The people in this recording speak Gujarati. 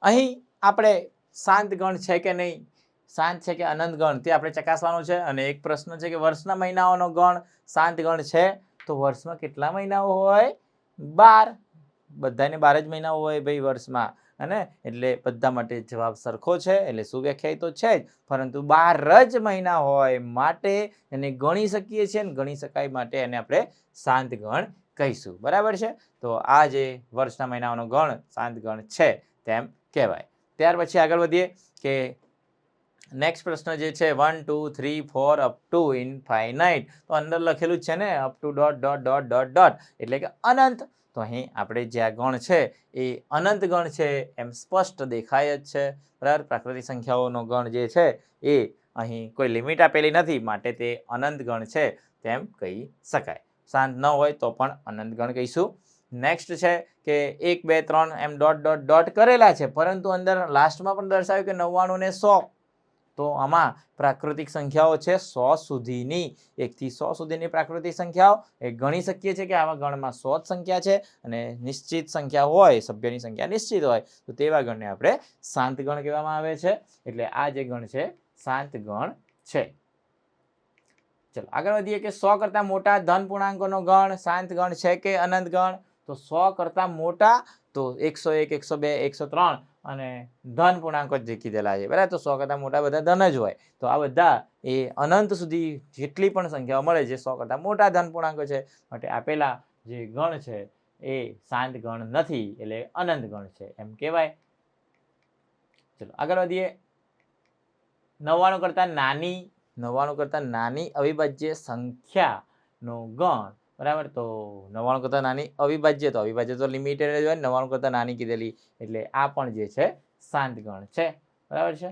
અહીં આપણે શાંત ગણ છે કે નહીં, શાંત છે કે અનંત ગણ તે આપણે ચકાસવાનું છે. અને એક પ્રશ્ન છે કે વર્ષના મહિનાઓનો ગણ શાંત ગણ છે તો વર્ષમાં કેટલા મહિનાઓ હોય? 12. બધાને 12 જ મહિનાઓ હોય ભાઈ વર્ષમાં, અને એટલે બધા માટે જવાબ સરખો છે. એટલે શું વ્યાખ્યાયિત તો છે જ, પરંતુ 12 જ મહિના હોય માટે એને ગણી શકીએ છીએ, ને ગણી શકાય માટે એને આપણે શાંત ગણ કહીશું. બરાબર છે? તો આ જે વર્ષના મહિનાઓનો ગણ શાંત ગણ છે તેમ કહેવાય. ત્યાર પછી આગળ વધીએ કે નેક્સ્ટ પ્રશ્ન જે છે 1 2 3 4 અપ ટુ ઇનફાઇનાઇટ. તો અંદર લખેલું છે ને up to dot dot dot dot dot એટલે કે અનંત. તો અહીં આપણે જે આ ગણ છે એ અનંત ગણ છે એમ સ્પષ્ટ દેખાય જ છે. બરાબર? પ્રાકૃતિક સંખ્યાઓનો ગણ જે છે એ અહીં કોઈ લિમિટ આપેલી નથી, માટે તે અનંત ગણ છે તેમ કહી શકાય. શાંત ન હોય તો પણ અનંત ગણ કહીશું. નેક્સ્ટ છે કે 1 2 3 એમ ડોટ ડોટ ડોટ કરેલા છે, પરંતુ અંદર લાસ્ટમાં પણ દર્શાવ્યું કે 99 ને 100. તો આમાં પ્રાકૃતિક સંખ્યાઓ છે 100 સુધીની, 1 થી 100 સુધીની પ્રાકૃતિક સંખ્યાઓ એ ગણી શકીએ છીએ કે આવા ગણમાં 100 જ સંખ્યા છે. અને નિશ્ચિત સંખ્યા હોય, સભ્યની સંખ્યા નિશ્ચિત હોય તો તેવા ગણને આપણે શાંત ગણ કહેવામાં આવે છે. એટલે આ જે ગણ છે શાંત ગણ છે. ચલો આગળ વધીએ કે 100 કરતા મોટા ધન પૂર્ણાંકોનો ગણ શાંત ગણ છે કે અનંત ગણ? તો 100 કરતા મોટા તો 101 102 103 અને ધન પૂર્ણાંકો જ કીધેલા છે. બરાબર? તો 100 કરતા મોટા બધા ધન જ હોય. તો આ બધા એ અનંત સુધી જેટલી પણ સંખ્યાઓ મળે જે 100 કરતા મોટા ધન પૂર્ણાંકો છે, માટે આપેલા જે ગણ છે એ શાંત ગણ નથી, એટલે અનંત ગણ છે એમ કહેવાય. ચલો આગળ વધીએ. 99 કરતા નાની અવિભાજ્ય સંખ્યાનો ગણ. બરાબર? તો 99 કરતા નાની અવિભાજ્ય તો લિમિટેડ જ હોય. 99 કરતા નાની કીધેલી એટલે આ પણ જે છે શાંત ગણ છે. બરાબર છે?